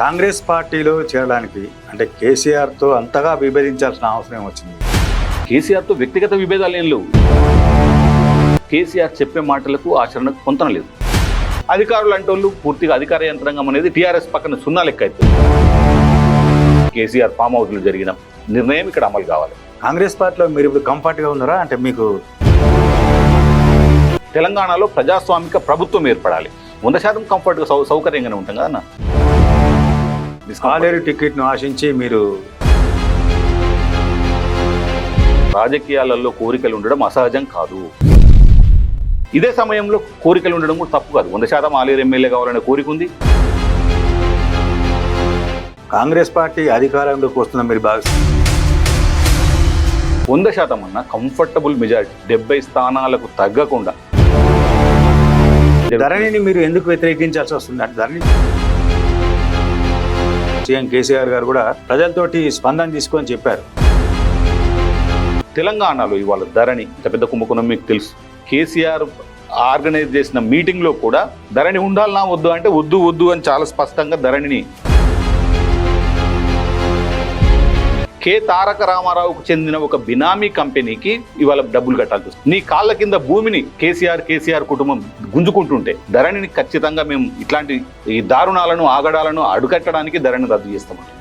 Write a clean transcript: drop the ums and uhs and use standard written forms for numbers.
కాంగ్రెస్ పార్టీలో చేరడానికి అంటే కేసీఆర్తో అంతగా విభేదించాల్సిన అవసరం వచ్చింది? కేసీఆర్తో వ్యక్తిగత విభేదాలు ఏం లేవు. కేసీఆర్ చెప్పే మాటలకు ఆచరణకు పొంతన లేదు. అధికారులు అంటోళ్ళు పూర్తిగా అధికార యంత్రాంగం అనేది టీఆర్ఎస్ పక్కన సున్నా లెక్క అవుతుంది. కేసీఆర్ ఫామ్ హౌస్లో జరిగిన నిర్ణయం ఇక్కడ అమలు కావాలి. కాంగ్రెస్ పార్టీలో మీరు ఇప్పుడు కంఫర్ట్గా ఉన్నారా? అంటే మీకు తెలంగాణలో ప్రజాస్వామిక ప్రభుత్వం ఏర్పడాలి. 100% కంఫర్ట్గా సౌకర్యంగానే ఉంటాం కదా అన్న. కాలేరు టికెట్ను ఆశించి మీరు రాజకీయాలలో కోరికలు ఉండడం అసహజం కాదు. ఇదే సమయంలో కోరికలు ఉండడం కూడా తప్పు కాదు. 100% ఆలేరు ఎమ్మెల్యే కావాలనే కోరిక ఉంది. కాంగ్రెస్ పార్టీ అధికారంలోకి వస్తున్న మీరు భావిస్తారు? 100% అన్న కంఫర్టబుల్ మెజారిటీ, 70 స్థానాలకు తగ్గకుండా. ధరణిని మీరు ఎందుకు వ్యతిరేకించాల్సి వస్తుంది? అంటే ధరణి సీఎం కేసీఆర్ గారు కూడా ప్రజలతోటి స్పందన తీసుకొని చెప్పారు. తెలంగాణలో ఇవాళ ధరణి ఇంత పెద్ద కుంభకోణం మీకు తెలుసు. కేసీఆర్ ఆర్గనైజ్ చేసిన మీటింగ్లో కూడా ధరణి ఉండాలన్నా వద్దు అంటే వద్దు వద్దు అని చాలా స్పష్టంగా ధరణిని కె తారక రామారావుకు చెందిన ఒక బినామీ కంపెనీకి ఇవాళ డబ్బులు కట్టాల్సి వస్తుంది. నీ కాళ్ళ కింద భూమిని కేసీఆర్ కుటుంబం గుంజుకుంటుంటే ధరణిని ఖచ్చితంగా మేము ఇట్లాంటి ఈ దారుణాలను ఆగడాలను అడుకట్టడానికి ధరణి రద్దు చేస్తామంటాం.